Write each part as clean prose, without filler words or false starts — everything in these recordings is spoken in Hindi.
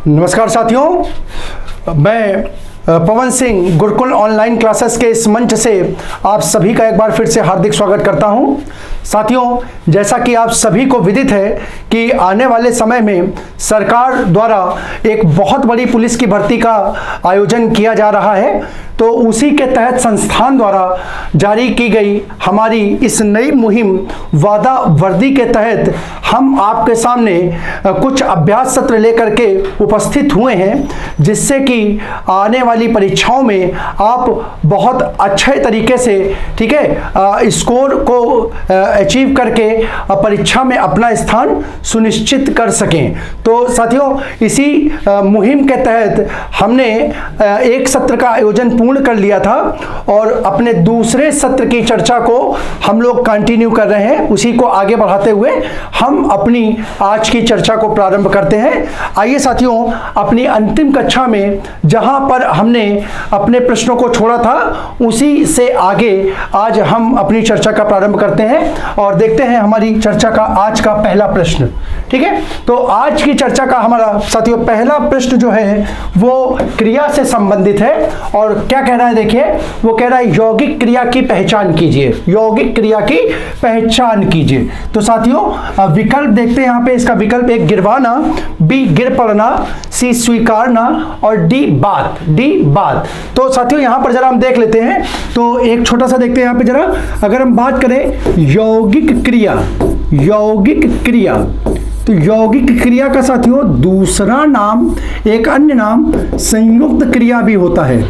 नमस्कार साथियों, मैं पवन सिंह गुरुकुल ऑनलाइन क्लासेस के इस मंच से आप सभी का एक बार फिर से हार्दिक स्वागत करता हूं। साथियों, जैसा कि आप सभी को विदित है कि आने वाले समय में सरकार द्वारा एक बहुत बड़ी पुलिस की भर्ती का आयोजन किया जा रहा है, तो उसी के तहत संस्थान द्वारा जारी की गई हमारी इस नई मुहिम वादा वर्दी के तहत हम आपके सामने कुछ अभ्यास सत्र लेकर के उपस्थित हुए हैं, जिससे कि आने वाली परीक्षाओं में आप बहुत अच्छे तरीके से स्कोर को अचीव करके परीक्षा में अपना स्थान सुनिश्चित कर सकें। तो साथियों, इसी मुहिम के तहत हमने एक सत्र का आयोजन पूर्ण कर लिया था और अपने दूसरे सत्र की चर्चा को हम लोग कंटिन्यू कर रहे हैं। उसी को आगे बढ़ाते हुए हम अपनी आज की चर्चा को प्रारंभ करते हैं। आइए साथियों, अपनी अंतिम कक्षा में जहां पर हमने अपने प्रश्नों को छोड़ा था उसी से आगे आज हम अपनी चर्चा का प्रारंभ करते हैं और देखते हैं हमारी चर्चा का आज का पहला प्रश्न। ठीक है, तो आज की चर्चा का हमारा साथियों पहला प्रश्न जो है वो क्रिया से संबंधित है और क्या कह रहा है, देखिए वो कह रहा है यौगिक क्रिया की पहचान कीजिए। यौगिक क्रिया की पहचान कीजिए। तो साथियों विकल्प देखते हैं। यहां पे इसका विकल्प एक गिरवाना, बी गिर पड़ना, सी स्वीकारना और डी बात। तो साथियों यहां पर जरा हम देख लेते हैं। तो एक छोटा सा देखते हैं यहां पे जरा, अगर हम बात करें यौगिक क्रिया, तो यौगिक क्रिया का साथियों दूसरा नाम, एक अन्य नाम संयुक्त क्रिया भी होता है।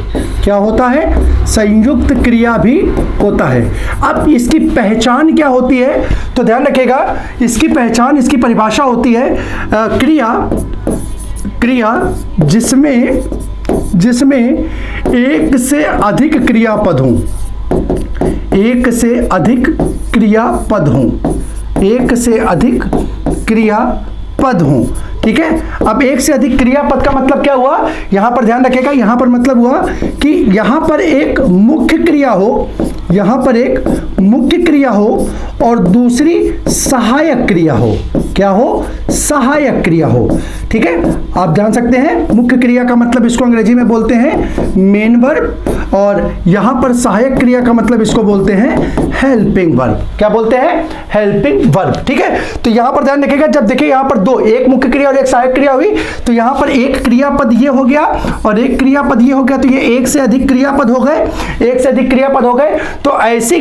क्या होता है? संयुक्त क्रिया भी होता है। अब इसकी पहचान क्या होती है, तो ध्यान रखिएगा, इसकी पहचान, इसकी परिभाषा होती है क्रिया जिसमें एक से अधिक क्रियापद हों, एक से अधिक क्रियापद हों। ठीक है, अब एक से अधिक क्रियापद का मतलब क्या हुआ, यहां पर ध्यान रखिएगा, यहां पर मतलब हुआ कि यहां पर एक मुख्य क्रिया हो, और दूसरी सहायक क्रिया हो। क्या हो? सहायक क्रिया हो। ठीक है, आप जान सकते हैं मुख्य क्रिया का मतलब इसको अंग्रेजी में बोलते हैं मेन वर्ब, और यहां पर सहायक क्रिया का मतलब इसको बोलते हैं हेल्पिंग वर्ब। क्या बोलते हैं? Helping verb. ठीक है, तो यहां पर ध्यान रखिएगा, जब देखिए यहां पर दो, एक मुख्य क्रिया और एक सहायक क्रिया हुई, तो यहां पर एक क्रियापद ये हो गया और एक क्रियापद ये हो गया, तो ये एक से अधिक क्रियापद हो गए। तो ऐसी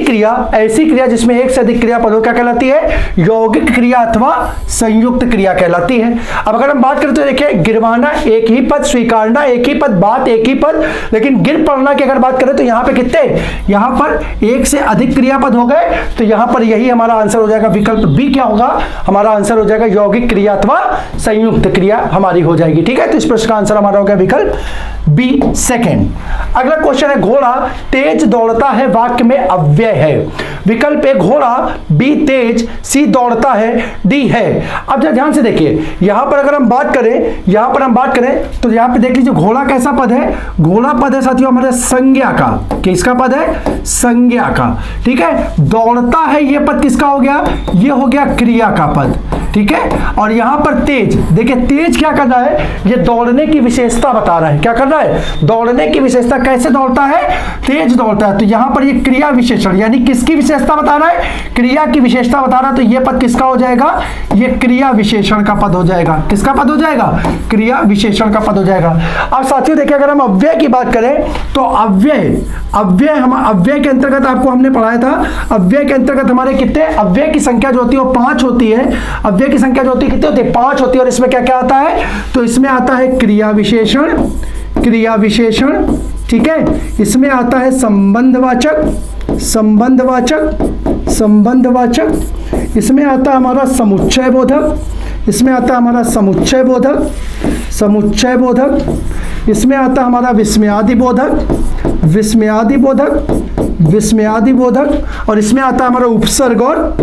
क्रिया जिसमें एक से अधिक क्रियापद हो क्या कहलाती है? यौगिक क्रिया अथवा संयुक्त क्रिया कहलाती है। अब अगर हम बात करें तो देखिए गिरवाना एक ही पद, स्वीकारना एक ही पद, बात एक ही पद, लेकिन गिर पड़ना की अगर बात करें तो यहां पे कितने, यहां पर एक से अधिक क्रियापद हो गए। तो यहां पर यही हमारा आंसर हो जाएगा, विकल्प बी क्या होगा, हमारा आंसर हो जाएगा यौगिक क्रिया अथवा संयुक्त क्रिया हमारी हो जाएगी। ठीक है, तो इस प्रश्न का आंसर हमारा हो गया विकल्प बी सेकेंड। अगला क्वेश्चन है घोड़ा तेज दौड़ता है वाक्य में अव्यय है। विकल्प ए घोड़ा, बी तेज, सी दौड़ता है, डी है। अब जरा ध्यान से देखिए, यहां पर अगर हम बात करें तो यहां पे देख लीजिए घोड़ा कैसा पद है, घोड़ा पद है साथियों हमारे संज्ञा का। किसका पद है? संज्ञा का। ठीक है, दौड़ता है ये पद किसका हो गया? ये हो गया क्रिया का पद। ठीक है, और यहां पर तेज, देखिए तेज क्या कर रहा है, ये दौड़ने की विशेषता बता रहा है। क्या कर रहा है? दौड़ने की विशेषता। कैसे दौड़ता है? तेज दौड़ता है। तो यहां पर ये क्रिया विशेषण, यानी किसकी विशेषता बता रहा है? क्रिया की विशेषता बता रहा है। तो ये पद किसका हो जाएगा? ये क्रिया विशेषण का पद हो जाएगा। किसका पद हो जाएगा? क्रिया विशेषण का पद हो जाएगा। अब साथियों देखिए, अगर हम अव्यय की बात करें तो अव्यय के अंतर्गत आपको हमने पढ़ाया था, अव्यय के अंतर्गत हमारे कितने, अव्यय की संख्या जो होती है वो 5 होती है। अव्यय की संख्या जो होती है कितनी होती है? 5 होती है। और इसमें क्या क्या आता है, तो इसमें आता है क्रिया विशेषण। ठीक है, इसमें आता है संबंधवाचक, इसमें आता है हमारा समुच्चय बोधक, इसमें आता है हमारा समुच्चय बोधक, इसमें आता है हमारा विस्मयादि बोधक, और इसमें आता है हमारा उपसर्ग और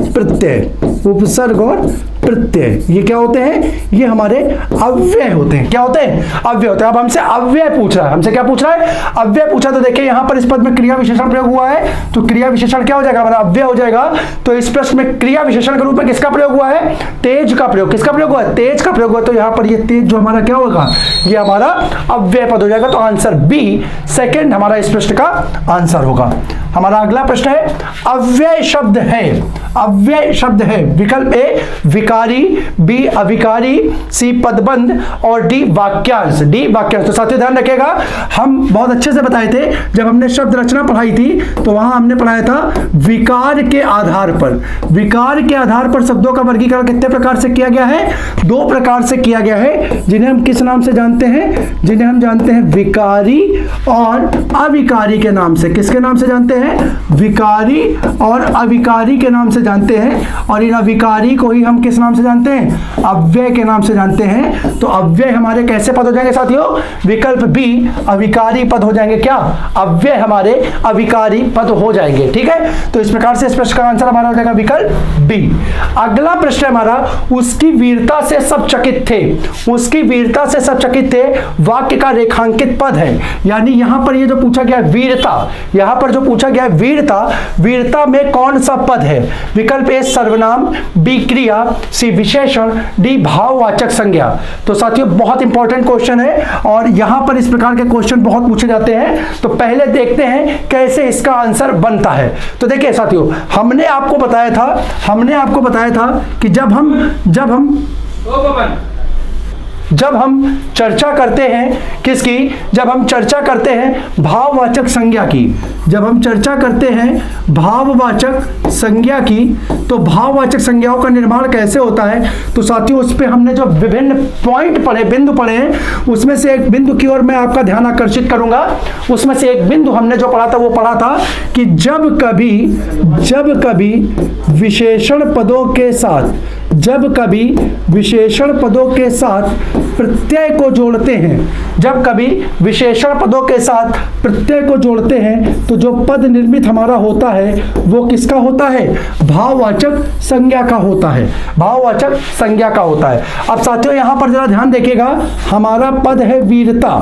प्रत्यय। ये क्या होते हैं? ये हमारे अव्यय होते हैं। क्या होते हैं? अव्यय होते हैं। अब हमसे अव्यय पूछ रहा है, हमसे क्या पूछ रहा है? अव्यय पूछा। तो देखिए यहां पर इस पद में क्रिया विशेषण प्रयोग हुआ है, तो क्रिया विशेषण क्या हो जाएगा? हमारा अव्यय हो जाएगा। तो इस प्रश्न में क्रिया विशेषण के रूप में किसका प्रयोग हुआ है? तेज का प्रयोग। किसका प्रयोग हुआ, तेज का प्रयोग हुआ, तो यहाँ पर ये तेज जो हमारा क्या होगा, ये हमारा अव्यय पद हो जाएगा। तो आंसर बी सेकंड हमारा इस प्रश्न का आंसर होगा। हमारा अगला प्रश्न है अव्यय शब्द है, अव्यय शब्द है। विकल्प ए विकारी, बी अविकारी, सी पदबंध और डी वाक्यांश, डी वाक्यांश। तो साथियों ध्यान रखिएगा, हम बहुत अच्छे से बताए थे जब हमने शब्द रचना पढ़ाई थी, तो वहां हमने पढ़ाया था विकार के आधार पर, विकार के आधार पर शब्दों का वर्गीकरण कितने प्रकार से किया गया है, 2 प्रकार से किया गया है, जिन्हें हम किस नाम से जानते हैं, जिन्हें हम जानते हैं विकारी और अविकारी के नाम से। किसके नाम से जानते हैं, विकारी और अविकारी के नाम से जानते हैं। और इन अविकारी को ही हम किस नाम से जानते हैं, अव्यय के नाम से जानते हैं। तो अव्यय हमारे कैसे पद हो जाएंगे साथियों, विकल्प बी अविकारी पद हो जाएंगे। क्या, अव्यय हमारे अविकारी पद हो जाएंगे। ठीक है, तो इस प्रकार से इस प्रश्न का आंसर हमारा हो जाएगा विकल्प बी। अगला प्रश्न हमारा उसकी वीरता से सब चकित थे, उसकी वीरता से सब चकित थे वाक्य का रेखांकित पद है। यानी यहां पर ये जो पूछा गया वीरता, यहां पर जो पूछा गया वीरता, वीरता में कौन सा पद है, विकल्प ए सर्वनाम, बी क्रिया, सी विशेषण, डी भाववाचक संज्ञा। तो साथियों बहुत इंपॉर्टेंट क्वेश्चन है और यहां पर इस प्रकार के क्वेश्चन बहुत पूछे जाते हैं। तो पहले देखते हैं कैसे इसका आंसर बनता है। तो देखिए साथियों, हमने आपको बताया था कि जब हम चर्चा करते हैं किसकी, जब हम चर्चा करते हैं भाववाचक संज्ञा की, जब हम चर्चा करते हैं भाववाचक संज्ञा की, तो भाववाचक संज्ञाओं का निर्माण कैसे होता है। तो साथियों उस पे हमने जो विभिन्न पॉइंट पढ़े, बिंदु पढ़े हैं, उसमें से एक बिंदु की ओर मैं आपका ध्यान आकर्षित करूंगा। उसमें से एक बिंदु हमने जो पढ़ा था वो पढ़ा था कि जब कभी विशेषण पदों के साथ, जब कभी विशेषण पदों के साथ प्रत्यय को जोड़ते हैं, जब कभी विशेषण पदों के साथ प्रत्यय को जोड़ते हैं, तो जो पद निर्मित हमारा होता है वो किसका होता है, भाववाचक संज्ञा का होता है, भाववाचक संज्ञा का होता है। अब साथियों यहां पर जरा ध्यान देखिएगा, हमारा पद है वीरता,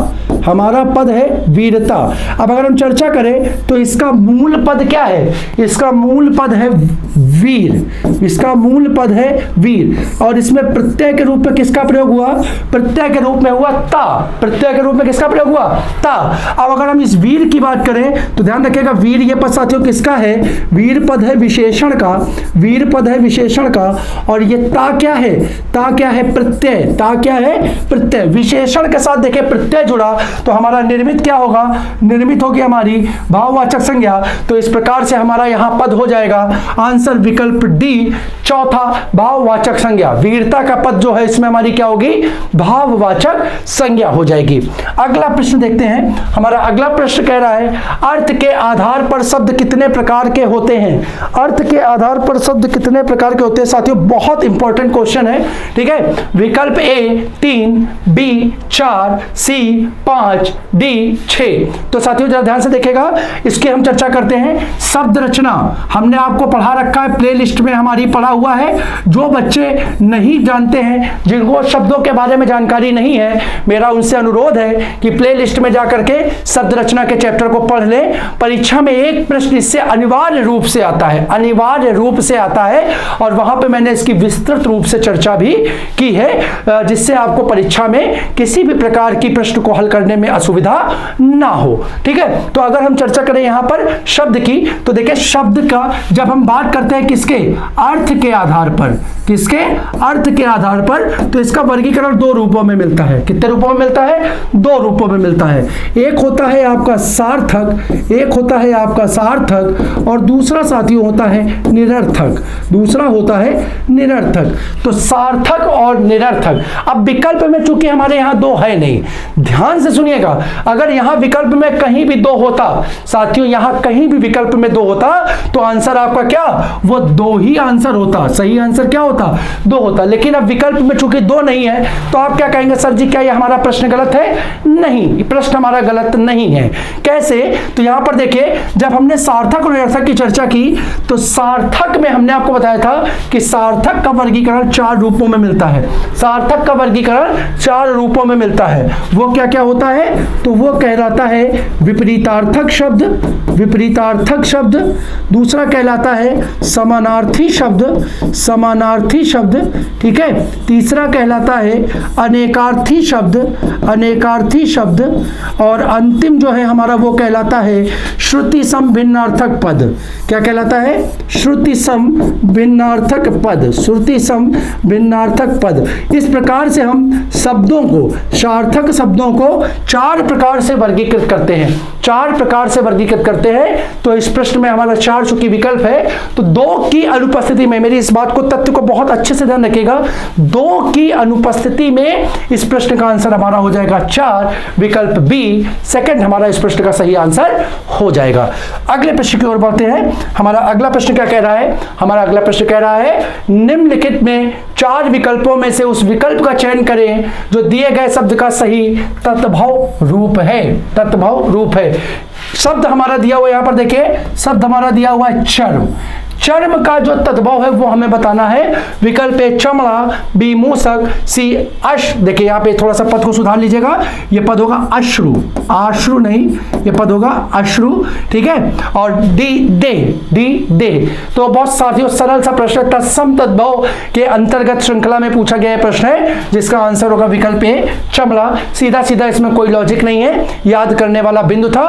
हमारा पद है वीरता। अब अगर हम चर्चा करें तो इसका मूल पद क्या है, इसका मूल पद है वीर, इसका मूल पद है वीर। और इसमें प्रत्यय के रूप में किसका प्रयोग हुआ, प्रत्यय के रूप में हुआ ता, प्रत्यय के रूप में किसका प्रयोग हुआ, ता। अब अगर हम इस वीर की बात करें तो ध्यान रखिएगा, वीर ये पद साथियों किसका है, वीर पद है विशेषण का, वीर पद है विशेषण का। और ये ता क्या है, ता क्या है, प्रत्यय, ता क्या है, प्रत्यय। विशेषण के साथ देखिए प्रत्यय जुड़ा तो हमारा निर्मित क्या होगा, निर्मित होगी हमारी भाववाचक संज्ञा। तो इस प्रकार से हमारा यहां पद हो जाएगा आंसर विकल्प डी चौथा, भाववाचक संज्ञा। वीरता का पद जो है इसमें हमारी क्या होगी, भाववाचक संज्ञा हो जाएगी। अगला प्रश्न देखते हैं, हमारा अगला प्रश्न कह रहा है अर्थ के आधार पर शब्द कितने प्रकार के होते हैं, अर्थ के आधार पर शब्द कितने प्रकार के होते हैं। साथियों बहुत इंपॉर्टेंट क्वेश्चन है। ठीक है, विकल्प ए 3, बी 4, सी 5, डी 6। तो साथियों जरा ध्यान से देखिएगा, इसकी हम चर्चा करते हैं। शब्द रचना हमने आपको पढ़ा रखा है, प्ले लिस्ट में हमारी पढ़ा हुआ है। जो बच्चे नहीं जानते हैं, जिनको शब्दों के बारे में जानकारी नहीं है, मेरा उनसे अनुरोध है कि प्ले लिस्ट में जाकर के शब्द रचना के चैप्टर को पढ़ लें। परीक्षा में एक प्रश्न इससे अनिवार्य रूप से आता है, अनिवार्य रूप से आता है, और वहां पे मैंने इसकी विस्तृत रूप से चर्चा भी की है, जिससे आपको परीक्षा में किसी भी प्रकार की प्रश्न को हल करने में असुविधा ना हो। ठीक है, तो अगर हम चर्चा करें यहां पर शब्द की, तो देखिए शब्द का जब हम बात करते हैं किसके, अर्थ के आधार पर, किसके, अर्थ के आधार पर, तो इसका वर्गीकरण 2 रूपों में मिलता है। कितने रूपों में मिलता है, 2 रूपों में मिलता है। एक होता है आपका सार्थक, एक होता है आपका सार्थक, और दूसरा साथियों होता है निरर्थक, दूसरा होता है निरर्थक। तो सार्थक और निरर्थक। अब विकल्प में चूंकि हमारे यहां 2 है नहीं, ध्यान से सुनिएगा, अगर यहां विकल्प में कहीं भी 2 होता साथियों, यहां कहीं भी विकल्प में 2 होता तो आंसर आपका क्या, वो 2 ही आंसर होता, सही आंसर क्या होता, 2 होता। लेकिन अब विकल्प में चूंकि 2 नहीं है तो आप क्या कहेंगे, सर जी क्या ये हमारा प्रश्न गलत है, नहीं, प्रश्न हमारा गलत नहीं है। कैसे, तो यहां पर देखिए जब हमने सार्थक और निरर्थक की चर्चा की, तो सार्थक में हमने आपको बताया था कि सार्थक का वर्गीकरण 4 रूपों में मिलता है, सार्थक का वर्गीकरण 4 रूपों में मिलता है। वो क्या क्या होता है, तो वो कहलाता है विपरीतार्थक शब्द, विपरीतार्थक शब्द, दूसरा कहलाता है समानार्थी शब्द, समानार्थी अनेकार्थी शब्द, ठीक है। तीसरा कहलाता है अनेकार्थी शब्द, अनेकार्थी शब्द। और अंतिम जो है हमारा वो कहलाता है श्रुति सम भिन्नार्थक पद। क्या कहलाता है? श्रुति सम भिन्नार्थक पद, श्रुति सम भिन्नार्थक पद। इस प्रकार से हम शब्दों को, सार्थक शब्दों को 4 प्रकार से वर्गीकृत करते हैं, 4 प्रकार से वर्गीकृत करते हैं। तो इस प्रश्न में हमारा 4 चूंकि विकल्प है, तो 2 की अनुपस्थिति में, मेरी इस बात को, तथ्य को बहुत अच्छे से ध्यान रखिएगा, 2 की अनुपस्थिति में इस प्रश्न का आंसर हमारा हो जाएगा 4, विकल्प बी सेकंड हमारा इस प्रश्न का सही आंसर हो जाएगा। अगले प्रश्न की ओर बढ़ते हैं। हमारा अगला प्रश्न क्या कह रहा है? हमारा अगला प्रश्न कह रहा है निम्नलिखित में 4 विकल्पों में से उस विकल्प का चयन करें जो दिए गए शब्द का सही तत्भव रूप है, तत्भव रूप है। शब्द हमारा दिया हुआ, यहां पर देखिए शब्द हमारा दिया हुआ है चर्म। चर्म का जो तद्भव है वो हमें बताना है। विकल्प ए चमड़ा, बी मूसक, सी अश, देखिए यहाँ पे थोड़ा सा पद को सुधार लीजिएगा, ये पद होगा अश्रु, आश्रु नहीं, ये पद होगा अश्रु, ठीक है। और डी दे, डी दे। तो बहुत साथियों सरल सा प्रश्न, तत्सम तद्भव के अंतर्गत श्रृंखला में पूछा गया प्रश्न है, जिसका आंसर होगा विकल्प ए चमड़ा। सीधा सीधा, इसमें कोई लॉजिक नहीं है, याद करने वाला बिंदु था।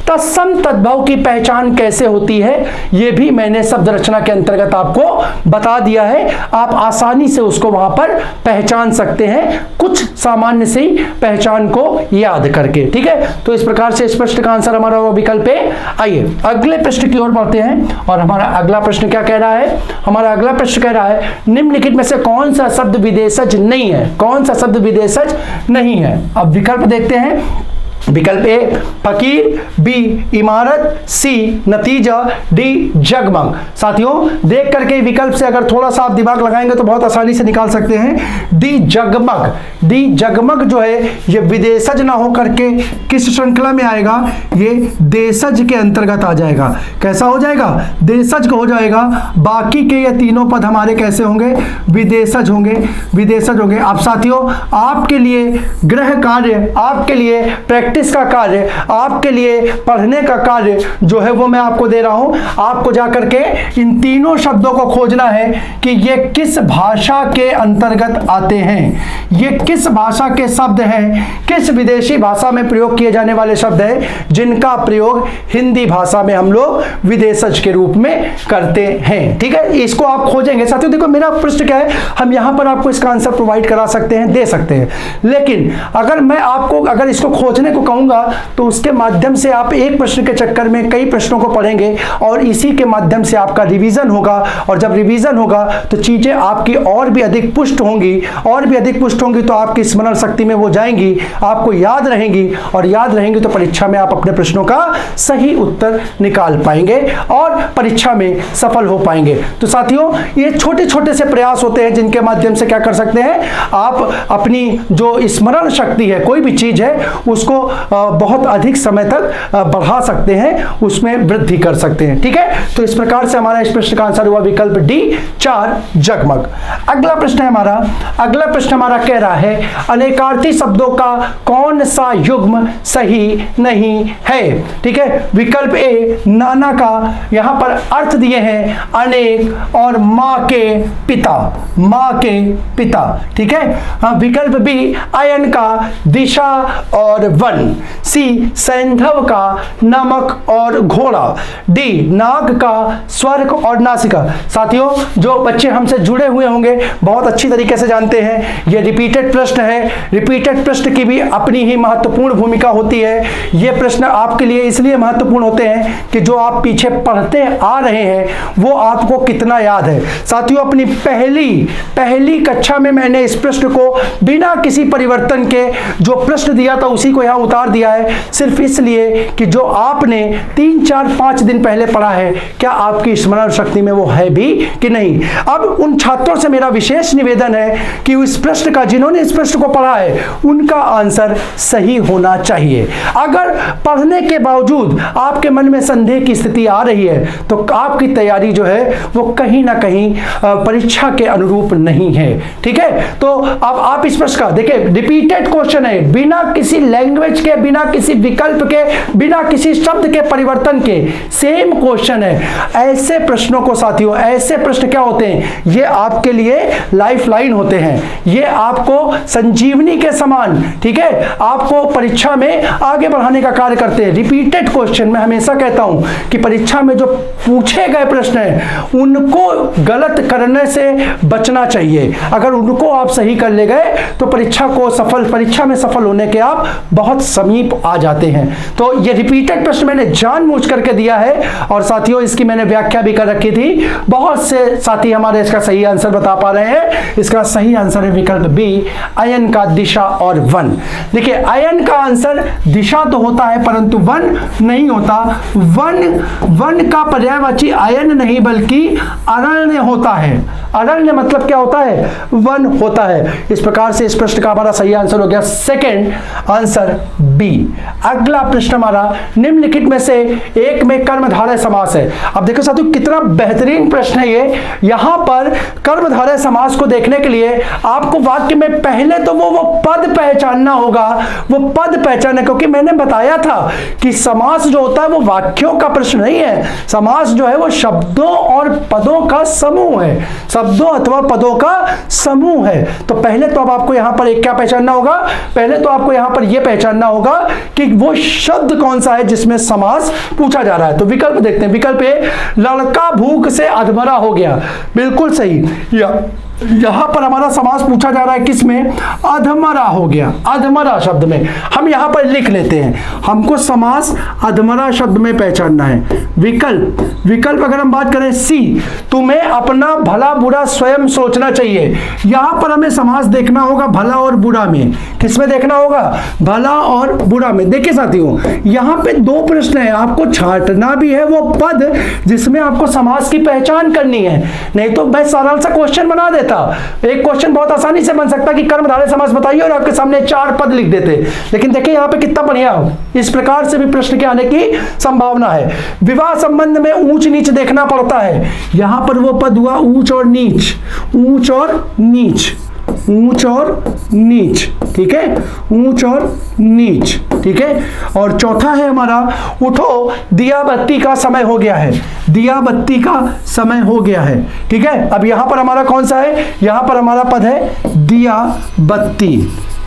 तत्सम तद्भव की पहचान कैसे होती है ये भी मैंने शब्द रचना के अंतर्गत आपको बता दिया है। आप आसानी से उसको वहां पर पहचान सकते हैं, कुछ सामान्य से ही पहचान को याद करके, ठीक है। तो इस प्रकार से इस प्रश्न का आंसर हमारा विकल्प है। आइए अगले प्रश्न की ओर बढ़ते हैं। और हमारा अगला प्रश्न क्या कह रहा है? हमारा अगला प्रश्न कह रहा है निम्नलिखित में से कौन सा शब्द विदेशज नहीं है, कौन सा शब्द विदेशज नहीं है। अब विकल्प देखते हैं। विकल्प ए फकीर, बी इमारत, सी नतीजा, डी जगमग। साथियों देख करके विकल्प से अगर थोड़ा सा आप दिमाग लगाएंगे तो बहुत आसानी से निकाल सकते हैं। डी जगमग, डी जगमग जो है ये विदेशज ना हो करके किस श्रृंखला में आएगा? ये देशज के अंतर्गत आ जाएगा। कैसा हो जाएगा? देशज हो जाएगा। बाकी के ये तीनों पद हमारे कैसे होंगे? विदेशज होंगे, विदेशज होंगे। अब साथियों आपके लिए गृह कार्य, आपके लिए प्रैक्टिस का कार्य, आपके लिए पढ़ने का कार्य जो है वो मैं आपको दे रहा हूं। आपको जाकर के इन तीनों शब्दों को खोजना है कि ये किस भाषा के अंतर्गत आते हैं, ये किस भाषा के शब्द हैं, किस विदेशी भाषा में प्रयोग किए जाने वाले शब्द हैं जिनका प्रयोग हिंदी भाषा में हम लोग विदेशज के रूप में करते हैं, ठीक है। इसको आप खोजेंगे। साथियों देखो मेरा प्रश्न क्या है, हम यहां पर आपको इसका आंसर प्रोवाइड करा सकते हैं, दे सकते हैं, लेकिन अगर मैं आपको अगर इसको खोजने को कहूंगा तो उसके माध्यम से आप एक प्रश्न के चक्कर में कई प्रश्नों को पढ़ेंगे और इसी के माध्यम से आपका रिवीजन होगा। और जब रिवीजन होगा तो चीजें आपकी और भी अधिक पुष्ट होंगी, और भी अधिक पुष्ट होंगी तो आपकी स्मरण शक्ति में वो जाएंगी, आपको याद रहेंगी, और याद रहेंगी तो परीक्षा में आप अपने प्रश्नों का सही उत्तर निकाल पाएंगे और परीक्षा में सफल हो पाएंगे। तो साथियों ये छोटे छोटे से प्रयास होते हैं जिनके माध्यम से क्या कर सकते हैं, आप अपनी जो स्मरण शक्ति है, कोई भी चीज है उसको बहुत अधिक समय तक बढ़ा सकते हैं, उसमें वृद्धि कर सकते हैं, ठीक है। तो इस प्रकार से हमारा इस प्रश्न का आंसर हुआ विकल्प डी 4 जगमग। अगला प्रश्न है हमारा, अगला प्रश्न हमारा कह रहा है अनेकार्थी शब्दों का कौन सा युग्म सही नहीं है, ठीक है। विकल्प ए नाना का यहां पर अर्थ दिए हैं अनेक और मां के पिता, मां के पिता, ठीक है। विकल्प बी अयन का दिशा और वन, सी सैंधव का नमक और घोड़ा, डी नाग का स्वर्ग और नासिका। साथियों जो बच्चे हमसे जुड़े हुए होंगे बहुत अच्छी तरीके से जानते हैं ये रिपीटेड प्रश्न है। रिपीटेड प्रश्न की भी अपनी ही महत्वपूर्ण भूमिका होती है। ये प्रश्न आपके लिए इसलिए महत्वपूर्ण होते हैं कि जो आप पीछे पढ़ते आ रहे हैं वो आपको कितना याद है। साथियों अपनी पहली कक्षा में मैंने इस प्रश्न को बिना किसी परिवर्तन के जो प्रश्न दिया था उसी को यहां उतार दिया है, सिर्फ इसलिए कि जो आपने 3, 4, 5 दिन पहले पढ़ा है क्या आपकी स्मरण शक्ति में वो है भी कि नहीं। अब उन छात्रों से मेरा विशेष निवेदन है कि इस प्रश्न का, जिन्होंने इस प्रश्न को पढ़ा है उनका आंसर सही होना चाहिए। अगर पढ़ने के बावजूद आपके मन में संदेह की स्थिति आ रही है तो आपकी तैयारी जो है वो कहीं ना कहीं परीक्षा के अनुरूप नहीं है, ठीक है। तो अब आप इस प्रश्न का देखिए, रिपीटेड क्वेश्चन है, बिना किसी लैंग्वेज एच के, बिना किसी विकल्प के, बिना किसी शब्द के परिवर्तन के। सेम क्वेश्चन है। ऐसे प्रश्नों को साथियों, ऐसे प्रश्न क्या होते हैं, ये आपके लिए लाइफ लाइन होते हैं, ये आपको संजीवनी के समान, ठीक है, आपको परीक्षा में आगे बढ़ाने का कार्य करते हैं। रिपीटेड क्वेश्चन, मैं हमेशा कहता हूं कि परीक्षा में जो पूछे गए प्रश्न हैं उनको गलत करने से बचना चाहिए। अगर उनको आप सही कर ले गए तो परीक्षा में सफल होने के आप बहुत समीप आ जाते हैं। तो ये रिपीटेड प्रश्न मैंने जानबूझ करके दिया है और साथियों इसकी मैंने व्याख्या भी कर रखी थी। बहुत से साथी हमारे इसका सही आंसर बता पा रहे हैं। इसका सही आंसर है विकल्प बी, अयन का दिशा और वन। देखिए अयन का आंसर दिशा तो होता है परंतु वन नहीं होता। वन का पर्यायवाची अयन नहीं बल्कि अरण्य होता है। अरण्य मतलब क्या होता है, वन होता है। इस प्रकार से इस प्रश्न का हमारा सही आंसर हो गया सेकंड आंसर बी। अगला प्रश्न हमारा निम्नलिखित में से एक में कर्मधारय समास है। अब देखो साथियों कितना बेहतरीन प्रश्न है ये। यहां पर कर्मधारय समास को देखने के लिए आपको वाक्य में पहले तो वो पद पहचानना होगा, वो पद पहचानना, क्योंकि मैंने बताया था कि समास जो होता है वो वाक्यों का प्रश्न नहीं है। समास जो है वो शब्दों और पदों का समूह है, शब्दों अथवा पदों का समूह है। तो पहले तो अब आपको यहां पर एक क्या पहचानना होगा, पहले तो आपको यहां पर यह पहचानना होगा कि वो शब्द कौन सा है जिसमें समास पूछा जा रहा है। तो विकल्प देखते हैं। विकल्प ए, लड़का भूख से अधमरा हो गया, बिल्कुल सही। यहां पर हमारा समास पूछा जा रहा है किसमें, अधमरा हो गया। अधमरा शब्द में हम यहां पर लिख लेते हैं, हमको समास अधमरा शब्द में पहचानना है। विकल्प अगर हम बात करें सी, तुम्हें अपना भला बुरा स्वयं सोचना चाहिए। यहां पर हमें समास देखना होगा भला और बुरा में। किसमें देखना होगा, भला और बुरा में। देखिए साथियों यहां पे दो प्रश्न है, आपको छांटना भी है वो पद जिसमें आपको समास की पहचान करनी है, नहीं तो मैं सरल सा क्वेश्चन बना देता। एक क्वेश्चन बहुत आसानी से बन सकता कि कर्मधारय समास बताइए और आपके सामने 4 पद लिख देते, लेकिन देखिए यहां पे कितना बढ़िया हो। इस प्रकार से भी प्रश्न के आने की संभावना है। विवाह संबंध में ऊंच नीच देखना पड़ता है। यहां पर वो पद हुआ ऊंच और नीच, ऊंच और नीच, ऊंच और नीच, ठीक है, ऊंच और नीच, ठीक है। और चौथा है हमारा उठो दिया बत्ती का समय हो गया है, दिया बत्ती का समय हो गया है, ठीक है। अब यहां पर हमारा कौन सा है, यहां पर हमारा पद है दिया बत्ती,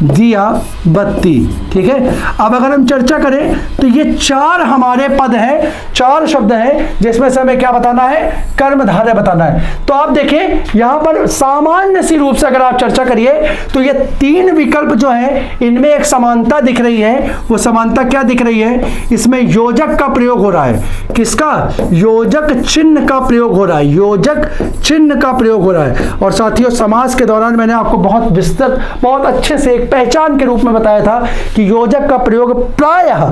दिया बत्ती, ठीक है। अब अगर हम चर्चा करें तो ये 4 हमारे पद हैं, 4 शब्द हैं जिसमें से हमें क्या बताना है, कर्मधारय बताना है। तो आप देखें यहां पर सामान्य सी रूप से अगर आप चर्चा करिए तो ये 3 विकल्प जो है इनमें एक समानता दिख रही है। वो समानता क्या दिख रही है, इसमें योजक का प्रयोग हो रहा है। किसका, योजक चिन्ह का प्रयोग हो रहा है, योजक चिन्ह का प्रयोग हो रहा है। और साथियों समास के दौरान मैंने आपको बहुत विस्तृत, बहुत अच्छे से एक पहचान के रूप में बताया था कि योजक का प्रयोग प्रायः,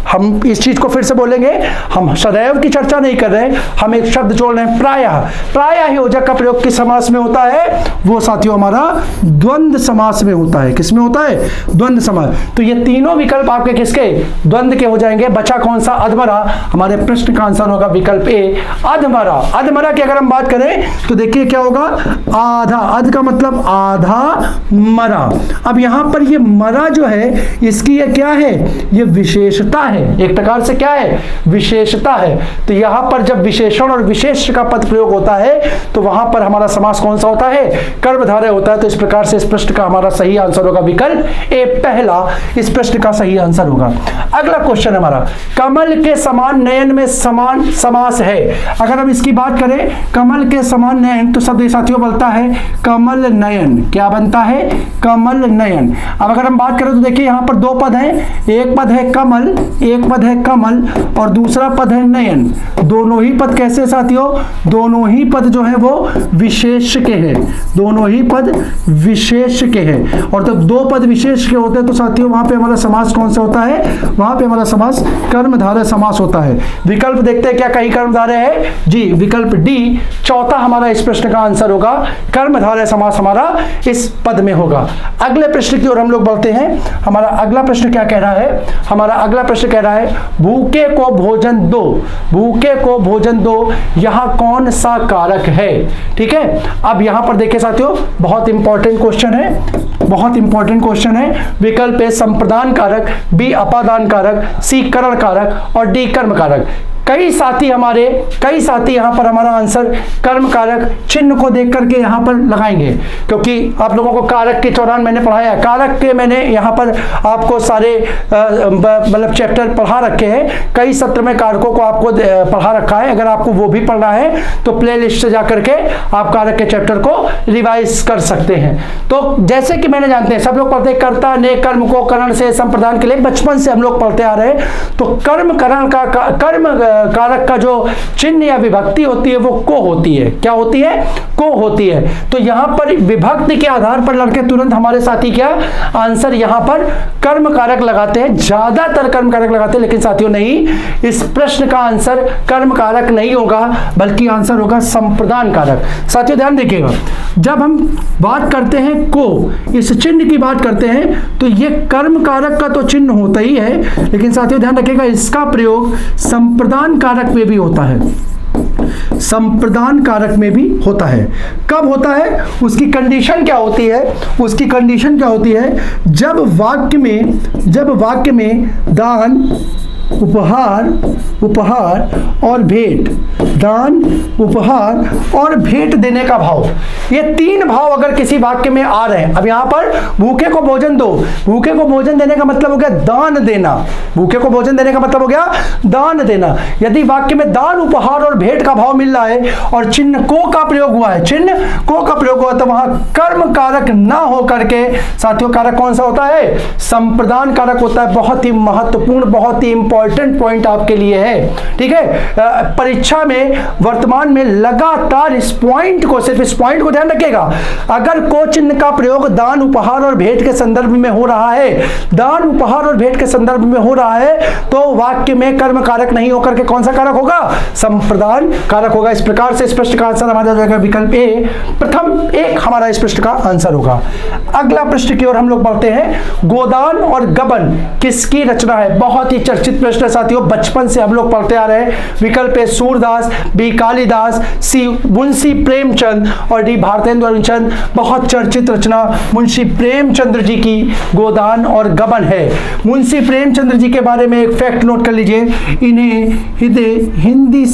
हम इस चीज को फिर से बोलेंगे, हम सदैव की चर्चा नहीं कर रहे, हम एक शब्द जोड़ रहे हैं, प्रायः योजक का प्रयोग किस समास में होता है, वो साथियों हमारा द्वंद्व समास में होता है। किसमें होता है, द्वंद्व समास। तो ये तीनों विकल्प आपके किसके, द्वंद्व के हो जाएंगे। बचा कौन सा, अधमरा। हमारे प्रश्न का आंसर होगा विकल्प ए, अधमरा। अधमरा की अगर हम बात करें तो देखिए क्या होगा, आधा, अध का मतलब आधा मरा। अब यहां पर ये मरा जो है इसकी ये क्या है, ये विशेषता है, एक प्रकार से क्या है, विशेषता है। तो यहां पर जब विशेषण और विशेष का पद प्रयोग होता है तो वहां पर हमारा समास कौन सा होता है, कर्मधारय होता है। तो इस प्रकार से इस प्रश्न का हमारा सही आंसर होगा विकल्प ए, पहला इस प्रश्न का सही आंसर होगा। अगला क्वेश्चन हमारा, कमल के समान नयन में समान समास है। अगर हम इसकी बात करें कमल के समान नयन तो शब्द साथियों बनता है कमल नयन। क्या बनता है, कमल नयन। अब अगर हम बात करें तो देखिए यहां पर 2 पद हैं, एक पद है कमल, एक पद है कमल और दूसरा पद है नयन। दोनों ही पद कैसे साथियों, दोनों ही पद जो है वो विशेष के हैं, दोनों ही पद विशेष के हैं। और जब 2 पद विशेष के होते हैं तो साथियों वहां पे हमारा समास कौन सा होता है, वहां पे हमारा समास कर्मधारय समास होता है। विकल्प देखते हैं क्या कहीं कर्मधारय है, जी विकल्प डी चौथा हमारा इस प्रश्न का आंसर होगा, कर्मधारय समास हमारा इस पद में होगा। अगले प्रश्न की ओर हम लोग बढ़ते हैं। हमारा अगला प्रश्न क्या कह रहा है, हमारा अगला प्रश्न कह रहा है भूखे को भोजन दो, भूखे को भोजन दो, यहां कौन सा कारक है, ठीक है। अब यहां पर देखिए साथियों बहुत इंपॉर्टेंट क्वेश्चन है, बहुत इंपॉर्टेंट क्वेश्चन है। विकल्प ए संप्रदान कारक, बी अपादान कारक, सी करण कारक और डी कर्म कारक। कई साथी यहाँ पर हमारा आंसर कर्म कारक चिन्ह को देख करके यहाँ पर लगाएंगे, क्योंकि आप लोगों को कारक के दौरान मैंने पढ़ाया, कारक के मैंने यहाँ पर आपको सारे मतलब चैप्टर पढ़ा रखे हैं, कई सत्र में कारकों को आपको पढ़ा रखा है। अगर आपको वो भी पढ़ना है तो प्ले लिस्ट से जाकर के आप कारक के चैप्टर को रिवाइज कर सकते हैं। तो जैसे कि मैंने जानते हैं सब लोग पढ़ते हैं कर्ता ने कर्म को करण से संप्रदान के लिए, बचपन से हम लोग पढ़ते आ रहे हैं। तो कर्म करण का कर्म कारक का जो चिन्ह या विभक्ति होती है वो को होती है। क्या होती है? को होती है। तो यहां पर विभक्ति के आधार पर लड़के तुरंत हमारे साथी क्या आंसर यहां पर कर्म कारक लगाते हैं, ज्यादातर कर्म कारक लगाते हैं, लेकिन साथियों नहीं, इस प्रश्न का आंसर कर्म कारक नहीं होगा बल्कि आंसर होगा संप्रदान कारक। साथियों ध्यान देखिएगा, जब हम बात करते हैं को, इस चिन्ह की बात करते हैं तो ये कर्म कारक का तो चिन्ह होता ही है, लेकिन साथियों ध्यान रखिएगा इसका प्रयोग संप्रदान कारक में भी होता है। संप्रदान कारक में भी होता है। कब होता है? उसकी कंडीशन क्या होती है? उसकी कंडीशन क्या होती है? जब वाक्य में दान, उपहार और भेंट, दान, उपहार और भेंट देने का भाव, ये तीन भाव अगर किसी वाक्य में आ रहे हैं, अब यहां पर भूखे को भोजन दो, भूखे को भोजन देने का मतलब हो गया दान देना, भूखे को भोजन देने का मतलब हो गया दान देना। यदि वाक्य में दान, उपहार और भेंट का भाव मिल रहा है और चिन्ह को का प्रयोग हुआ है, चिन्ह को का प्रयोग हुआ, तो वहां कर्म कारक ना हो करके साथियों कारक कौन सा होता है? संप्रदान कारक होता है। बहुत ही महत्वपूर्ण, बहुत ही इंपॉर्टेंट पॉइंट आपके लिए है, ठीक है। परीक्षा में वर्तमान में लगातार इस पॉइंट को, सिर्फ इस पॉइंट को ध्यान रखिएगा, अगर को चिन्ह का प्रयोग दान, उपहार और भेंट के संदर्भ में हो रहा है, दान, उपहार और भेंट के संदर्भ में हो रहा है, तो वाक्य में कर्म कारक नहीं होकर के कौन सा कारक होगा? संप्रदान कारक होगा। इस प्रकार से इस प्रश्न का आंसर हमारा जाएगा विकल्प ए, प्रथम एक हमारा इस प्रश्न का आंसर होगा। अगला प्रश्न की ओर हम लोग बढ़ते हैं। गोदान और गबन किसकी रचना है? बहुत ही चर्चित प्रश्न है साथियों, बचपन से हम लोग पढ़ते आ रहे हैं। विकल्प ए सूरदास, बी कालिदास, सी मुंशी प्रेमचंद और डी भारतेंदु हरिश्चंद्र। बहुत चर्चित रचना मुंशी प्रेमचंद्र जी की गोदान और गबन है। मुंशी प्रेमचंद्र जी के बारे में एक फैक्ट नोट कर लीजिए, इन्हें हिंदी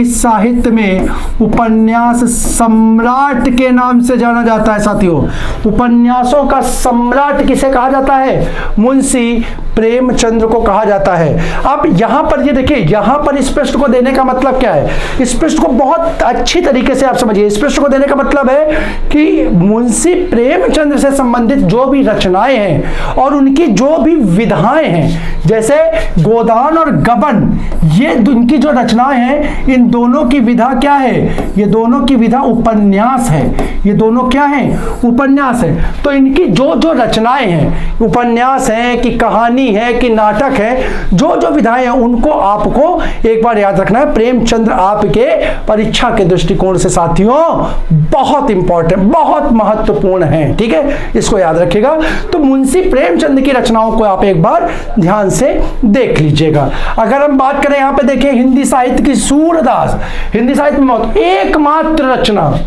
साहित्य में उपन्यास सम्राट के नाम से जाना जाता है। साथियों उपन्यासों का सम्राट किसे कहा जाता है? मुंशी प्रेमचंद्र को कहा जाता है। अब यहां पर ये देखिए, यहां पर इस प्रश्न को देने का मतलब क्या है? इस प्रश्न को बहुत अच्छी तरीके से आप समझिए। इस प्रश्न को देने का मतलब है कि मुंशी प्रेमचंद्र से संबंधित जो भी रचनाएं हैं और उनकी जो भी विधाएं हैं, जैसे गोदान और गबन, ये इनकी जो रचनाएं हैं, इन दोनों की विधा क्या है? ये दोनों की विधा उपन्यास है। ये दोनों क्या है? उपन्यास है। तो इनकी जो जो रचनाएं हैं, उपन्यास है कि कहानी है कि नाटक है, जो जो विधाएं हैं उनको आपको एक बार याद रखना है। प्रेमचंद्र आपके परीक्षा के दृष्टिकोण से साथियों बहुत इंपॉर्टेंट, बहुत महत्वपूर्ण है, ठीक है, इसको याद रखिएगा। तो मुंशी प्रेमचंद्र की रचनाओं को आप एक बार ध्यान से देख लीजिएगा। अगर हम बात करें यहां पे देखिए हिंदी साहित्य की सूरदास, हिंदी साहित्य में एकमात्र रचना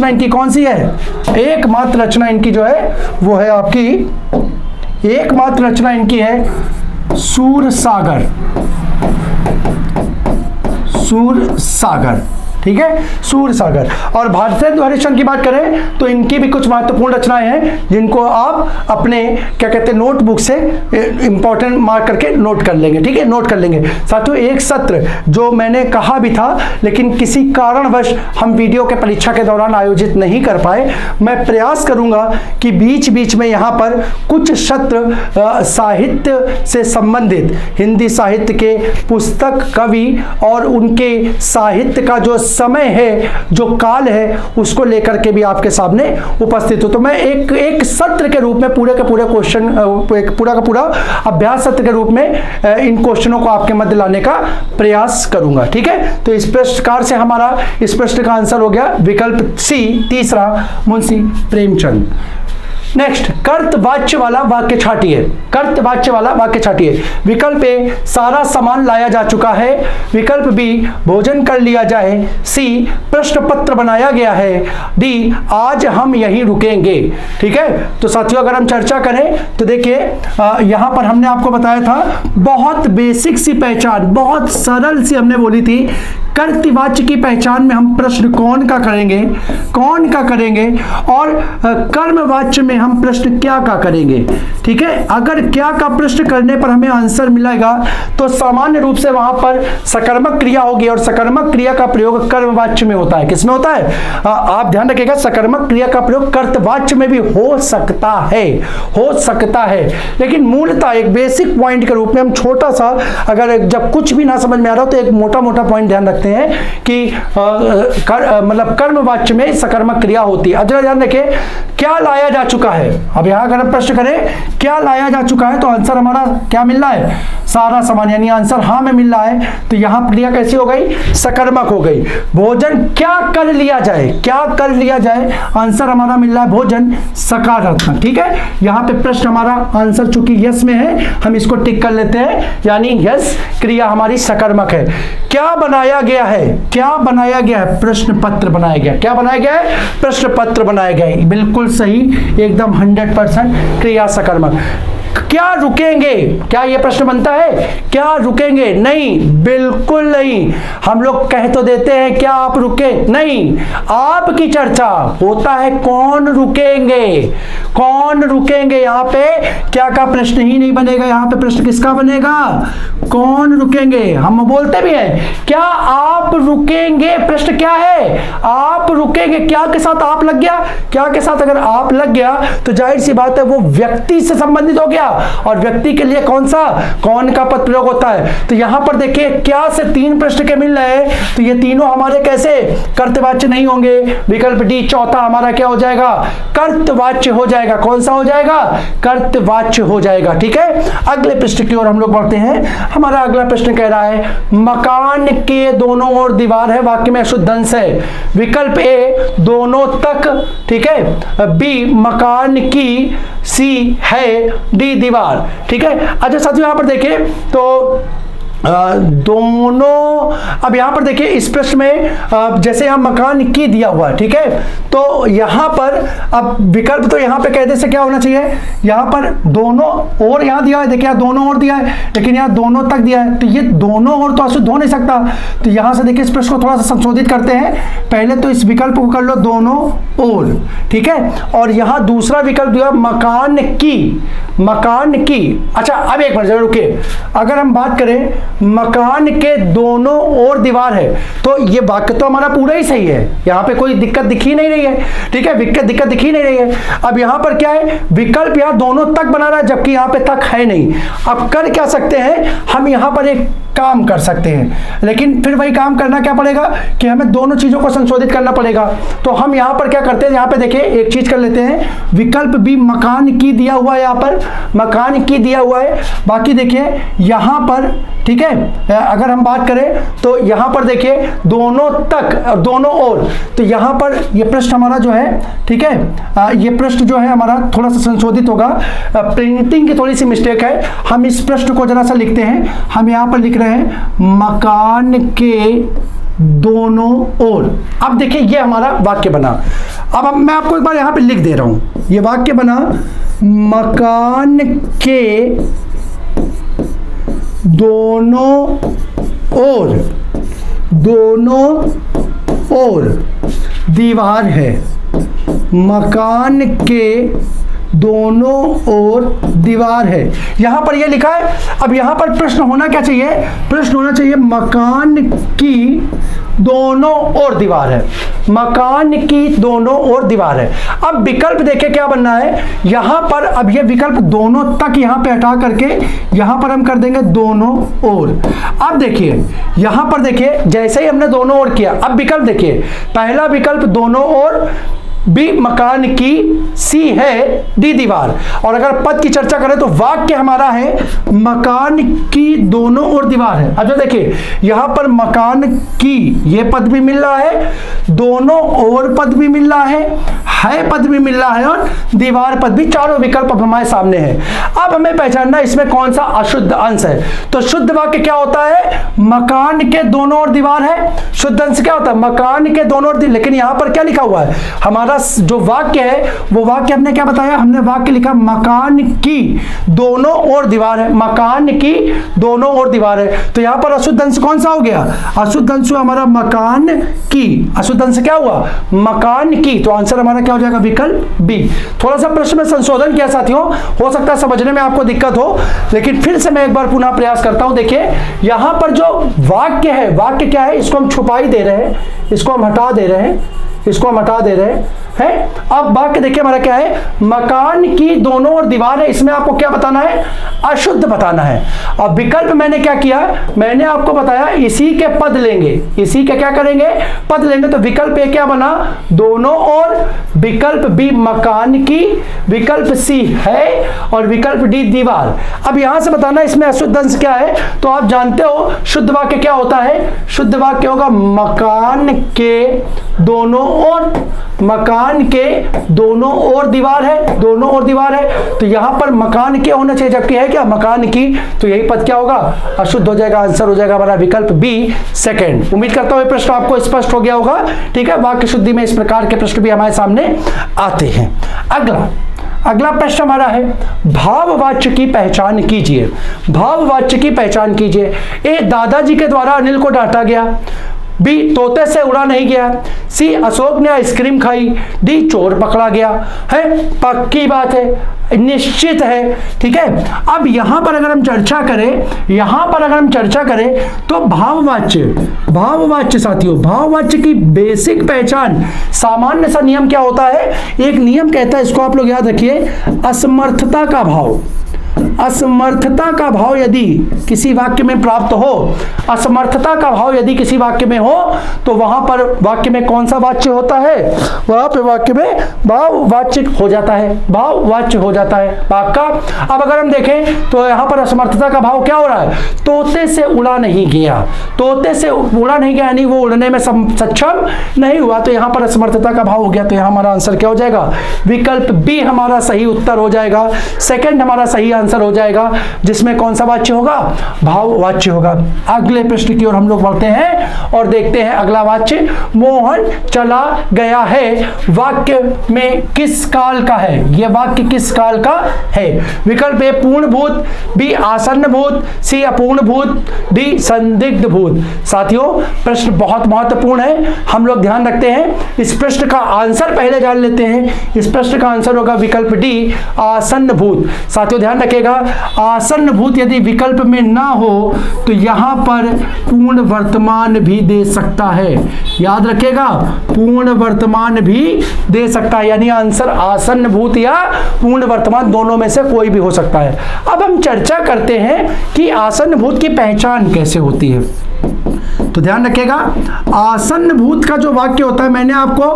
इनकी कौन सी है? एकमात्र रचना इनकी जो है वो है आपकी, एकमात्र रचना इनकी है सूरसागर, ठीक है, सूरसागर। और भारतेंदु हरिश्चंद्र की बात करें तो इनकी भी कुछ महत्वपूर्ण रचनाएं हैं जिनको आप अपने क्या कहते हैं नोटबुक से इंपॉर्टेंट मार्क करके नोट कर लेंगे, ठीक है, नोट कर लेंगे। साथियों एक सत्र जो मैंने कहा भी था लेकिन किसी कारणवश हम वीडियो के परीक्षा के दौरान आयोजित नहीं कर पाए, मैं प्रयास करूंगा कि बीच बीच में यहाँ पर कुछ सत्र साहित्य से संबंधित, हिंदी साहित्य के पुस्तक, कवि और उनके साहित्य का जो समय है, जो काल है, उसको लेकर के भी आपके सामने उपस्थित हो। तो मैं एक सत्र के रूप में पूरे का पूरा क्वेश्चन, पूरा का पूरा अभ्यास सत्र के रूप में इन क्वेश्चनों को आपके मध्य लाने का प्रयास करूंगा, ठीक है। तो इस प्रकार से हमारा इस प्रश्न का आंसर हो गया विकल्प सी, तीसरा, मुंशी प्रेमचंद। नेक्स्ट, कर्तवाच्य वाला वाक्य छाटिए। कर्तवाच्य वाला वाक्य छाटिए। विकल्प ए, सारा सामान लाया जा चुका है। विकल्प बी, भोजन कर लिया जाए। सी, प्रश्न पत्र बनाया गया है। डी, आज हम यहीं रुकेंगे। ठीक है, तो साथियों अगर हम चर्चा करें तो देखिए यहां पर हमने आपको बताया था बहुत बेसिक सी पहचान, बहुत सरल सी हमने बोली थी। कर्तवाच्य की पहचान में हम प्रश्न कौन का करेंगे, कौन का करेंगे, और कर्मवाच्य में हम प्रश्न क्या का करेंगे। ठीक है, अगर क्या का प्रश्न करने पर हमें आंसर मिलेगा तो सामान्य रूप से वहां पर सकर्मक क्रिया होगी, और सकर्मक क्रिया का प्रयोग कर्मवाच्य में होता है। किसमें होता है? आप ध्यान रखिएगा, सकर्मक क्रिया का प्रयोग कर्तवाच्य में भी हो सकता है, हो सकता है। लेकिन मूलतः एक बेसिक पॉइंट के रूप में हम छोटा सा, अगर जब कुछ भी ना समझ में आ रहा हो तो एक मोटा मोटा पॉइंट ध्यान रखते हैं कि मतलब कर्मवाच्य में सकर्मक क्रिया होती है। अब जरा ध्यान रखिए, क्या लाया जा चुका है। अब यहां अगर हम प्रश्न करें क्या लाया जा चुका है तो आंसर हमारा क्या मिल रहा है? सारा सामान, यानी आंसर हाँ में मिल रहा है। तो यहां क्रिया कैसी हो गई? सकर्मक हो गई। भोजन क्या कर लिया जाए, क्या कर लिया जाए, आंसर हमारा मिल रहा है भोजन, सकारात्मक। ठीक है, यहां पे प्रश्न हमारा आंसर चूंकि यस में है हम इसको टिक कर लेते हैं, यानी यस क्रिया हमारी सकर्मक है। क्या बनाया गया है? क्या बनाया गया है? प्रश्न पत्र बनाया गया। क्या बनाया गया है? प्रश्न पत्र बनाया गया है। बिल्कुल सही, एकदम 100% क्रिया सकर्मक। क्या रुकेंगे? क्या यह प्रश्न बनता है? क्या रुकेंगे? नहीं, बिल्कुल नहीं। हम लोग कह तो देते हैं क्या आप रुके? नहीं, आपकी चर्चा होता है कौन रुकेंगे, कौन रुकेंगे। यहां पे क्या का प्रश्न ही नहीं बनेगा, यहां पे प्रश्न किसका बनेगा? कौन रुकेंगे। हम बोलते भी हैं क्या आप रुकेंगे, प्रश्न क्या है? आप रुकेंगे। क्या के साथ आप लग गया, क्या के साथ अगर आप लग गया तो जाहिर सी बात है वो व्यक्ति से संबंधित हो गया, और व्यक्ति के लिए कौन सा, कौन का पद प्रयोग होता है। तो यहां पर देखिए क्या से 3 प्रश्न के मिल रहे हैं, तो ये तीनों हमारे कैसे कर्तवाच्य नहीं होंगे। विकल्प डी चौथा हमारा क्या हो जाएगा? कर्तवाच्य हो जाएगा। कौन सा हो जाएगा? कर्तवाच्य हो जाएगा। ठीक है, अगले प्रश्न की ओर हम लोग बढ़ते हैं। हमारा अगला प्रश्न कह रहा है मकान के दोनों ओर दीवार है, वाक्य में अशुद्ध अंश है। विकल्प ए दोनों तक, ठीक है, बी मकान की, सी है, डी दीवार। ठीक है, अच्छा साथियों यहां पर देखिए तो दोनों, अब यहां पर देखिए इस प्रश्न में जैसे यहां मकान की दिया हुआ है, ठीक है, तो यहां पर अब विकल्प तो यहां पे कहते से क्या होना चाहिए, यहां पर दोनों और यहां दिया है, देखिए यहां दोनों और दिया है, लेकिन यहां दोनों तक दिया है, तो ये दोनों और तो अशुद्ध हो नहीं सकता। तो यहां से देखिए इस प्रश्न को थोड़ा सा संशोधित करते हैं। पहले तो इस विकल्प को कर लो दोनों और, ठीक है, और यहां दूसरा विकल्प दिया मकान की, मकान की। अच्छा अब एक बार जरूर रुकिए, अगर हम बात करें मकान के दोनों ओर दीवार है तो ये वाक्य तो हमारा पूरा ही सही है, यहां पे कोई दिक्कत दिख ही नहीं रही है, ठीक है, दिक्कत दिख ही नहीं रही है। अब यहां पर क्या है, विकल्प यहां दोनों तक बना रहा है जबकि यहां पे तक है नहीं। अब कर क्या सकते हैं हम, यहां पर एक काम कर सकते हैं, लेकिन फिर वही काम करना क्या पड़ेगा कि हमें दोनों चीजों को संशोधित करना पड़ेगा। तो हम यहां पर क्या करते हैं, यहां पे देखिए एक चीज कर लेते हैं, विकल्प बी मकान की दिया हुआ है, यहां पर मकान की दिया हुआ है, बाकी देखिए यहां पर, ठीक है, अगर हम बात करें तो यहां पर देखिए दोनों तक और दोनों ओर, तो यहां पर ये प्रश्न हमारा जो है, ठीक है, ये प्रश्न जो है हमारा थोड़ा सा संशोधित होगा, प्रिंटिंग की थोड़ी सी मिस्टेक है। हम इस प्रश्न को जरा सा लिखते हैं, हम यहां पर लिख रहे हैं मकान के दोनों ओर। अब देखिए ये हमारा वाक्य बना। अब मैं आपको एक बार यहां पे लिख दे रहा हूं, ये वाक्य बना मकान के दोनों ओर, दोनों ओर दीवार है, मकान के दोनों ओर दीवार है, यहां पर यह लिखा है। अब यहां पर प्रश्न होना क्या चाहिए, प्रश्न होना चाहिए मकान की दोनों ओर दीवार है, मकान की दोनों ओर दीवार है। अब विकल्प देखिए क्या बनना है यहां पर, अब ये विकल्प दोनों तक यहां पे हटा करके यहां पर हम कर देंगे दोनों ओर। अब देखिए यहां पर देखिए जैसे ही हमने दोनों ओर किया, अब विकल्प देखिए, पहला विकल्प दोनों ओर बी मकान की, सी है डी दीवार। और अगर पद की चर्चा करें तो वाक्य हमारा है मकान की दोनों ओर दीवार है। अब जो देखिए यहां पर मकान की ये पद भी मिल रहा है, दोनों ओर पद भी मिल रहा है पद भी मिल रहा है और दीवार पद भी, चारों विकल्प अब हमारे सामने है। अब हमें पहचानना इसमें कौन सा अशुद्ध अंश है। तो शुद्ध वाक्य क्या होता है, मकान के दोनों ओर दीवार है। शुद्ध अंश क्या होता है, मकान के दोनों ओर। लेकिन यहां पर क्या लिखा हुआ है, हमारा जो वाक्य है वो वाक्य हमने क्या बताया, हमने वाक्य लिखा मकान की दोनों ओर दीवार है, मकान की दोनों ओर दीवार है। तो यहां पर अशुद्ध अंश कौन सा हो गया, अशुद्ध अंश हुआ हमारा मकान की। अशुद्ध अंश क्या हुआ, मकान की। तो आंसर हमारा क्या हो जाएगा, विकल्प बी। थोड़ा सा प्रश्न में संशोधन किया साथियों, हो सकता है समझने में आपको दिक्कत हो, लेकिन फिर से मैं एक बार पुनः प्रयास करता हूं। देखिए यहां पर जो वाक्य है, वाक्य क्या है, इसको हम छुपाई दे रहे हैं, इसको हम हटा दे रहे हैं, इसको हम हटा दे रहे हैं। अब वाक्य देखिए हमारा क्या है, मकान की दोनों ओर दीवार है। इसमें आपको क्या बताना है, अशुद्ध बताना है। अब विकल्प मैंने क्या किया, मैंने आपको बताया इसी के पद लेंगे, इसी के क्या करेंगे, पद लेंगे। तो विकल्प ए क्या बना, दोनों ओर, विकल्प बी मकान की, विकल्प सी है और विकल्प डी दीवार। अब यहां से बताना इसमें अशुद्ध अंश क्या है। तो आप जानते हो शुद्ध वाक्य क्या होता है, शुद्ध वाक्य होगा मकान के दोनों ओर, मकान के दोनों ओर दीवार है, दोनों ओर दीवार है। तो यहां पर मकान के होना चाहिए, जबकि है क्या मकान की, तो यही पद क्या होगा, अशुद्ध हो जाएगा। आंसर हो जाएगा हमारा विकल्प बी सेकंड। उम्मीद करता हूं प्रश्न आपको स्पष्ट हो गया होगा। ठीक है, वाक्य शुद्धि में इस प्रकार के प्रश्न भी हमारे सामने आते हैं। अगला प्रश्न हमारा है, भाववाच्य की पहचान कीजिए। भाववाच्य की पहचान कीजिए। ए दादाजी के द्वारा अनिल को डांटा गया, बी तोते से उड़ा नहीं गया, सी अशोक ने आइसक्रीम खाई, डी चोर पकड़ा गया। है पक्की बात है, निश्चित है। ठीक है, अब यहां पर अगर हम चर्चा करें, यहां पर अगर हम चर्चा करें तो भाववाच्य साथियों, भाववाच्य की बेसिक पहचान, सामान्य सा नियम क्या होता है, एक नियम कहता है, इसको आप लोग याद रखिए, असमर्थता का भाव। असमर्थता का भाव यदि किसी वाक्य में प्राप्त हो, असमर्थता का भाव यदि किसी वाक्य में हो, तो वहां पर वाक्य में कौन सा वाच्य होता है, वहां पे वाक्य में भाववाच्य हो जाता है, भाववाच्य हो जाता है वाक्य का। अब अगर हम देखें तो यहां पर असमर्थता का भाव क्या हो रहा है, तोते से उड़ा नहीं गया, तोते से उड़ा नहीं गया यानी वो उड़ने में सक्षम नहीं हुआ, तो यहां पर असमर्थता का भाव हो गया। तो यहां हमारा आंसर क्या हो जाएगा, विकल्प बी हमारा सही उत्तर हो जाएगा, सेकंड हमारा सही आंसर हो जाएगा, जिसमें कौन सा वाच्य होगा, भाववाच्य होगा। अगले प्रश्न की ओर हम लोग बढ़ते हैं और देखते हैं अगला वाच्य, मोहन चला गया है, वाक्य में किस काल का है, यह वाक्य किस काल का है। विकल्प ए पूर्ण भूत, बी आसन्न भूत, सी अपूर्ण भूत, डी संदिग्ध भूत। साथियों प्रश्न बहुत महत्वपूर्ण है, हम लोग ध्यान रखते हैं। इस प्रश्न का आंसर पहले जान लेते हैं। इस प्रश्न का आंसर होगा विकल्प डी आसन्न भूत। साथियों ध्यान रखिएगा, आसन्न भूत यदि विकल्प में ना हो तो यहां पर पूर्ण वर्तमान भी दे सकता है, याद रखिएगा, पूर्ण वर्तमान भी दे सकता है, यानी आंसर आसन्न भूत या पूर्ण वर्तमान दोनों में से कोई भी हो सकता है। अब हम चर्चा करते हैं कि आसन्न भूत की पहचान कैसे होती है। तो ध्यान रखिएगा, आसन्न भूत का जो वाक्य होता है, मैंने आपको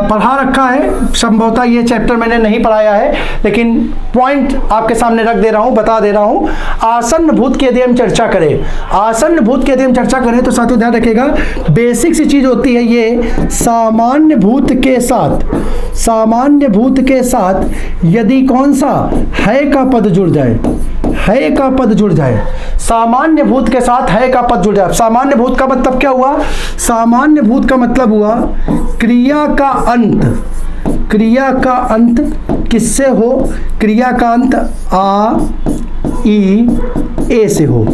पढ़ा रखा है, संभवतः ये चैप्टर मैंने नहीं पढ़ाया है, लेकिन पॉइंट आपके सामने रख दे रहा हूं, बता दे रहा हूं। आसन्न भूत की यदि हम चर्चा करें, आसन्न भूत की यदि हम चर्चा करें तो साथियों ध्यान रखिएगा, बेसिक सी चीज होती है ये, सामान्य भूत के साथ, सामान्य भूत के साथ यदि कौन सा है का पद जुड़ जाए, है का पद जुड़ जाए, सामान्य भूत के साथ है का पद जुड़ जाए। सामान्य भूत का मतलब क्या हुआ, सामान्य भूत का मतलब हुआ क्रिया का अंत, क्रिया का अंत किससे हो, क्रिया का अंत आ ई ए से हो।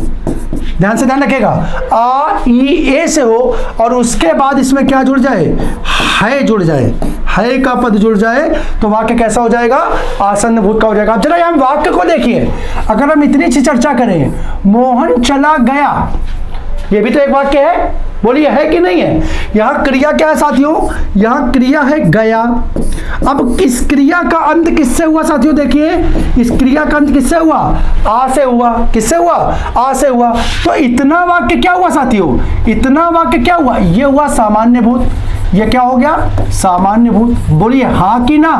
ध्यान से ध्यान रखिएगा, आ ई ए से हो और उसके बाद इसमें क्या जुड़ जाए, है जुड़ जाए, है का पद जुड़ जाए, तो वाक्य कैसा हो जाएगा, आसन्न भूत का हो जाएगा। अब जरा यहाँ वाक्य को देखिए, अगर हम इतनी सी चर्चा करें, मोहन चला गया, ये भी तो एक वाक्य है, बोलिए है कि नहीं है। यहां क्रिया क्या है साथियों, यहां क्रिया है गया। अब इस क्रिया का अंत किससे हुआ साथियों, देखिए इस क्रिया का अंत किससे हुआ, आ से हुआ, किससे हुआ, आ से हुआ। तो इतना वाक्य क्या हुआ साथियों, इतना वाक्य क्या हुआ, ये हुआ सामान्य भूत, ये क्या हो गया, सामान्य भूत। बोलिए हाँ कि ना।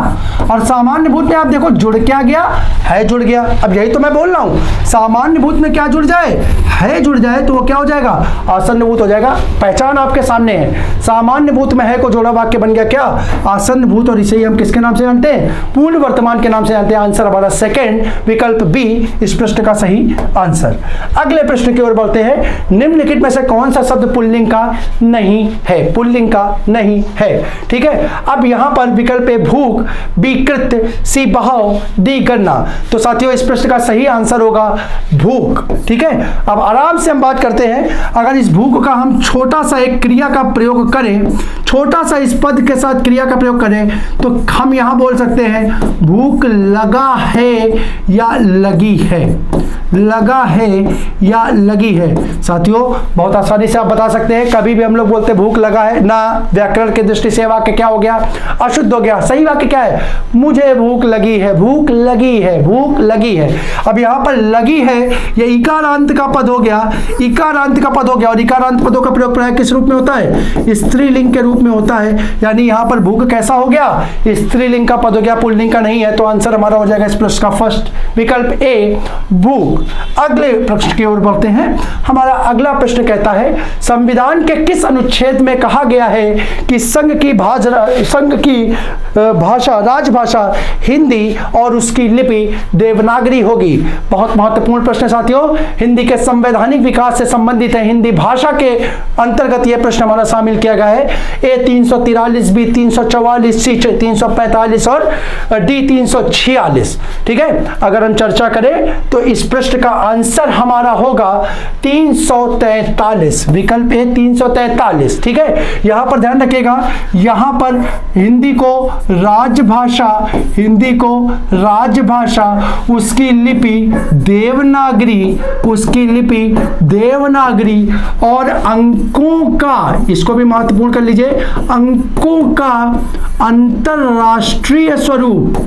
और सामान्य भूत में आप देखो जुड़ क्या गया, है जुड़ गया। अब यही तो मैं बोल रहा हूं, सामान्य भूत में क्या जुड़ जाए, है जुड़ जाए तो वो क्या हो जाएगा, आसन्न भूत हो जाएगा। पहचान आपके सामने है, सामान्य भूत में है को जोड़ा वाक्य बन गया क्या, आसन्न भूत। और इसे ही हम किसके नाम से जानते हैं, पूर्ण वर्तमान के नाम से जानते हैं। आंसर हमारा सेकंड विकल्प बी इस प्रश्न का सही आंसर। अगले प्रश्न की ओर बढ़ते हैं। निम्नलिखित में से कौन सा शब्द पुल्लिंग का नहीं है, पुल्लिंग का नहीं है। ठीक है, अब यहां पर विकल्प ए भूख, बी कृत्य, सी बहाव, डी गणना। तो साथियों इस प्रश्न का सही आंसर होगा भूख। ठीक है, अब आराम से हम बात करते हैं। अगर इस भूख का हम छोटा सा एक क्रिया का प्रयोग करें, छोटा सा इस पद के साथ क्रिया का प्रयोग करें, तो हम यहां बोल सकते हैं भूख लगा है या लगी है, लगा है या लगी है। साथियों बहुत आसानी से आप बता सकते हैं, कभी भी हम लोग बोलते भूख लगा है ना, व्याकरण की दृष्टि से वाक्य क्या हो गया, अशुद्ध हो गया। सही वाक्य क्या है, मुझे भूख लगी है, भूख लगी है, भूख लगी है। अब यहां पर लगी है ये इकारांत का पद हो गया, इकारांत का पद हो गया। और इकारांत पदों का प्रयोग प्राय किस रूप में होता है, स्त्रीलिंग के रूप में होता है। यानी यहां पर भूख कैसा हो गया, स्त्रीलिंग का पद हो गया, पुल्लिंग का नहीं है। तो आंसर हमारा हो जाएगा इस प्रश्न का फर्स्ट विकल्प ए भूख। अगले प्रश्न की ओर बढ़ते हैं। हमारा अगला प्रश्न कहता है संविधान के किस अनुच्छेद में कहा गया है कि संघ की भाषा राजभाषा हिंदी और उसकी लिपि देवनागरी होगी। बहुत महत्वपूर्ण प्रश्न साथियों, हिंदी के संवैधानिक विकास से संबंधित है। हिंदी भाषा के अंतर्गत यह प्रश्न हमारा शामिल किया गया है। ए 343, बी 344, सी 345 और डी 346। ठीक है, अगर हम चर्चा करें तो इस प्रश्न का आंसर हमारा होगा 343, विकल्प ए 343। ठीक है, यहां पर ध्यान रखिएगा, यहां पर हिंदी को राजभाषा, हिंदी को राजभाषा, उसकी लिपि देवनागरी, उसकी लिपि देवनागरी और अंकों का, इसको भी महत्वपूर्ण कर लीजिए, अंकों का अंतरराष्ट्रीय स्वरूप,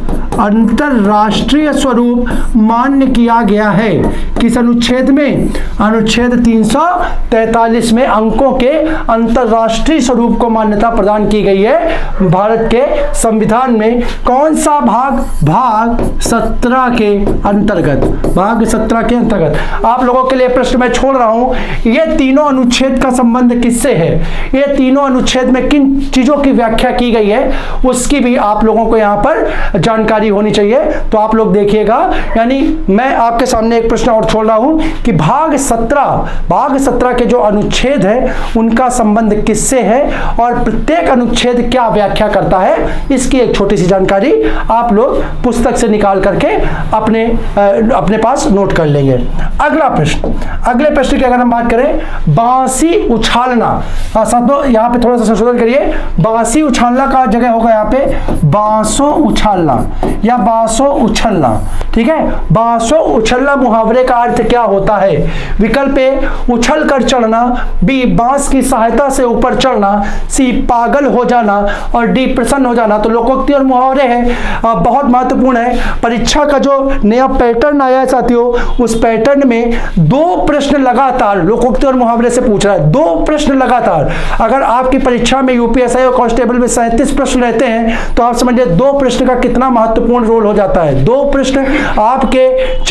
अंतरराष्ट्रीय स्वरूप मान्य किया गया है। किस अनुच्छेद में, अनुच्छेद 343 में अंकों के अंतरराष्ट्रीय स्वरूप को मान्यता प्रदान की गई है भारत के संविधान में। कौन सा भाग, भाग 17 के अंतर्गत, भाग 17 के अंतर्गत। आप लोगों के लिए प्रश्न मैं छोड़ रहा हूं, ये तीनों अनुच्छेद का संबंध किससे है, ये तीनों अनुच्छेद में किन चीजों की व्याख्या की गई है, उसकी भी आप लोगों को यहां पर जानकारी होनी चाहिए। तो आप लोग देखिएगा, यानी मैं आपके सामने एक प्रश्न और छोड़ रहा हूं कि भाग 17 के जो अनुच्छेद है उनका संबंध किससे है और प्रत्येक अनुच्छेद क्या व्याख्या करता है, इसकी एक छोटी सी जानकारी आप लोग पुस्तक से निकाल करके अपने पास नोट कर लेंगे। अगला प्रश्न, अगले प्रश्न की अगर हम बात करें, बांसी उछालना। साथियों यहां पे थोड़ा सा संशोधन करिए, बांसी उछालना का जगह होगा यहां पे बांसों उछालना या बांसों उछलना। ठीक है, बांसों उछलना मुहावरे का अर्थ क्या होता है। विकल्प ए उछल कर चढ़ना, बी बांस की सहायता से ऊपर चढ़ना, सी पागल हो जाना और डी प्रसन्न हो जाना। तो लोकोक्ति और मुहावरे हैं, बहुत महत्वपूर्ण है। परीक्षा का जो नया पैटर्न आया है साथियों, उस पैटर्न में 2 प्रश्न लगातार लोकोक्ति और मुहावरे से पूछ रहा है, 2 प्रश्न लगातार। अगर आपकी परीक्षा में यूपीएसआई और कांस्टेबल में 37 प्रश्न रहते हैं तो आप समझिए 2 प्रश्न का कितना महत्वपूर्ण रोल हो जाता है। 2 प्रश्न आपके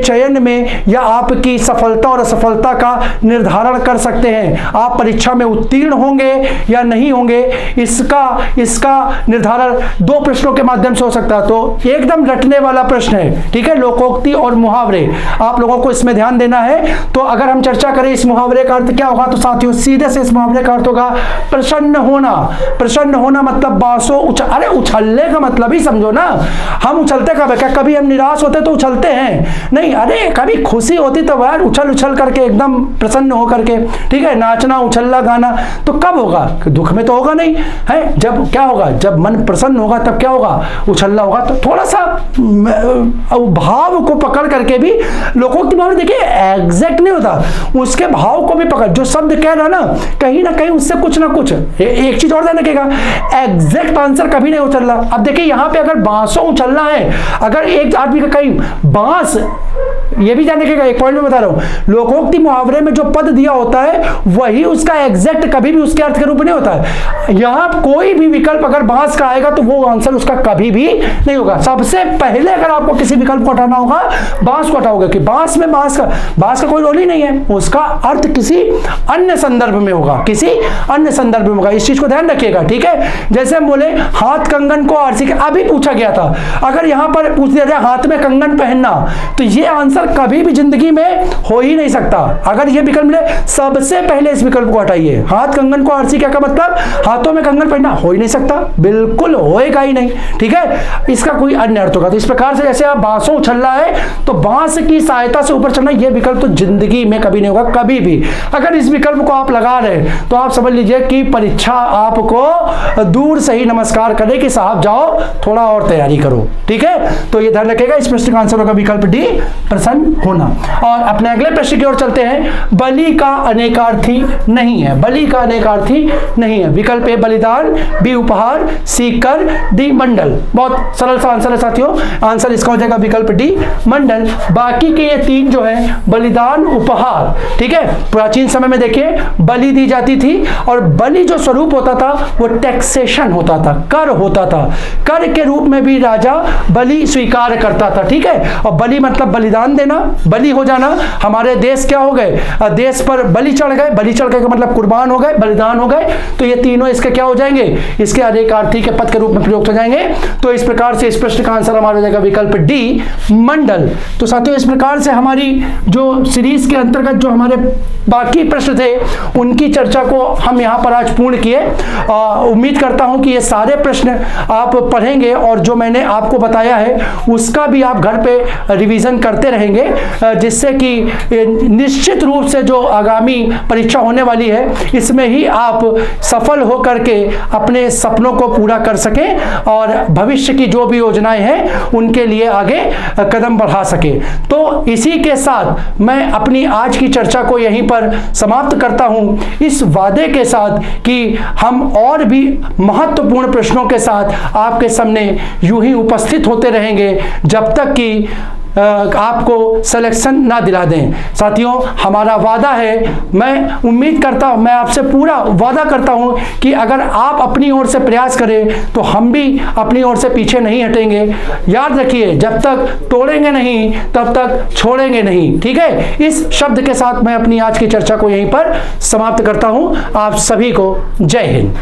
चयन में या आपकी सफलता और असफलता का निर्धारण कर सकते हैं। आप परीक्षा में उत्तीर्ण होंगे या नहीं होंगे, इसका निर्धारण 2 प्रश्नों के माध्यम से हो सकता है। तो एकदम रटने वाला प्रश्न है। ठीक है, लोकोक्ति और मुहावरे आप लोगों को इसमें ध्यान देना है। तो अगर हम चर्चा करें इस मुहावरे का अर्थ क्या होगा, तो साथियों सीधे से इस मुहावरे का अर्थ होगा प्रसन्न होना। प्रसन्न होना मतलब बांसों अरे उछलने का मतलब ही समझो ना। हम उछलते कब है, क्या कभी हम निराश होते तो उछलते हैं नहीं, अरे कभी खुशी होती तो यार उछल उछल करके एकदम प्रसन्न हो करके, ठीक है, नाचना उछलना गाना। तो कब होगा, दुख में तो होगा नहीं है। जब क्या होगा, जब मन प्रसन्न होगा तब क्या होगा, उछलना होगा। तो थोड़ा सा भाव को पकड़ करके भी लोकोक्ति मुहावरे देखिए एग्जैक्ट नहीं होता, उसके भाव को भी पकड़, जो शब्द कह रहा ना कहीं उससे कुछ ना कुछ एक चीज और ध्यान रखिएगा, एग्जैक्ट आंसर कभी नहीं उछलना। अब देखिए यहां पे अगर बांसों उछलना है, अगर एक आदमी का कहीं बांस ये भी ध्यान रखिएगा, एक पॉइंट में बता रहा हूं, लोकोक्ति मुहावरे में जो पद दिया होता है वही उसका एग्जैक्ट कभी भी उसके अर्थ के रूप में नहीं होता है। यहां कोई भी विकल्प अगर बांस का आएगा तो वो आंसर उसका कभी भी नहीं होगा। सबसे पहले अगर आपको किसी विकल्प को हटाना होगा, बांस को हटाओगे, कि बांस में बांस का कोई रोल ही नहीं है, उसका अर्थ किसी अन्य संदर्भ में होगा, किसी अन्य संदर्भ में होगा। इस चीज को ध्यान रखिएगा, ठीक है। जैसे हम बोले हाथ कंगन को आरसी के, अभी पूछा गया था, अगर यहां पर पूछ दिया जाए हाथ में कंगन पहनना, तो ये आंसर कभी भी जिंदगी में हो ही नहीं सकता। अगर ये विकल्प मिले, सबसे पहले इस विकल्प को हटाइए। हाथ कंगन को आरसी क्या का मतलब, हाथों में कंगन पहनना हो ही नहीं सकता, बिल्कुल होएगा ही नहीं, ठीक है। इसका कोई अन्य अर्थ होगा। तो इस प्रकार से जैसे आप बांसों उछल रहा है तो बांस की सहायता से ऊपर चढ़ना, यह विकल्प तो जिंदगी में कभी नहीं होगा, कभी भी। अगर इस विकल्प को आप लगा रहे हैं तो आप समझ लीजिए कि परीक्षा आपको दूर से ही नमस्कार करे कि साहब जाओ थोड़ा और तैयारी करो, ठीक है। तो ये ध्यान रखिएगा, इस प्रश्न का आंसर होगा विकल्प डी, प्रसन्न होना। और अपने अगले प्रश्न की ओर चलते हैं। बलि का अनेकार्थी नहीं है, बलि का अनेकार्थी नहीं है। विकल्प ए बलिदान, बी उपहार, सी कर, डी मंडल। बहुत सरल सा आंसर है साथियों, आंसर इसका हो जाएगा विकल्प डी मंडल। बाकी के ये तीन जो है बलिदान, उपहार, ठीक है। प्राचीन समय में देखिए बलि दी जाती थी और बलि जो स्वरूप होता था वो टैक्सेशन होता था, कर होता था। कर के रूप में भी राजा बलि स्वीकार करता था, ठीक है। और बलि मतलब बलिदान देना, बलि हो जाना। हमारे देश क्या हो गए, देश पर बलि चढ़ गए, बलि चढ़ गए का मतलब कुर्बान हो गए, बलिदान हो गए। तो ये तीनों इसके क्या हो जाएंगे, इसके अनेकार्थी के पद के रूप में प्रयुक्त हो जाएंगे। तो इस प्रकार से इस प्रश्न का आंसर हमारा हो जाएगा विकल्प डी मंडल। तो साथियों इस प्रकार से हमारी जो सीरीज के अंतर्गत जो हमारे बाकी प्रश्न थे उनकी चर्चा को हम यहाँ पर आज पूर्ण किए। उम्मीद करता हूँ कि ये सारे प्रश्न आप पढ़ेंगे और जो मैंने आपको बताया है उसका भी आप घर पे रिवीजन करते रहेंगे, जिससे कि निश्चित रूप से जो आगामी परीक्षा होने वाली है इसमें ही आप सफल हो करके अपने सपनों को पूरा कर सकें और भविष्य की जो भी योजनाएं हैं उनके लिए आगे कदम बढ़ा सके। तो इसी के साथ मैं अपनी आज की चर्चा को यहीं पर समाप्त करता हूं, इस वादे के साथ कि हम और भी महत्वपूर्ण प्रश्नों के साथ आपके सामने यूं ही उपस्थित होते रहेंगे जब तक कि आपको सिलेक्शन ना दिला दें। साथियों हमारा वादा है, मैं उम्मीद करता हूं, मैं आपसे पूरा वादा करता हूं कि अगर आप अपनी ओर से प्रयास करें तो हम भी अपनी ओर से पीछे नहीं हटेंगे। याद रखिए, जब तक तोड़ेंगे नहीं तब तक छोड़ेंगे नहीं, ठीक है। इस शब्द के साथ मैं अपनी आज की चर्चा को यहीं पर समाप्त करता हूं। आप सभी को जय हिंद।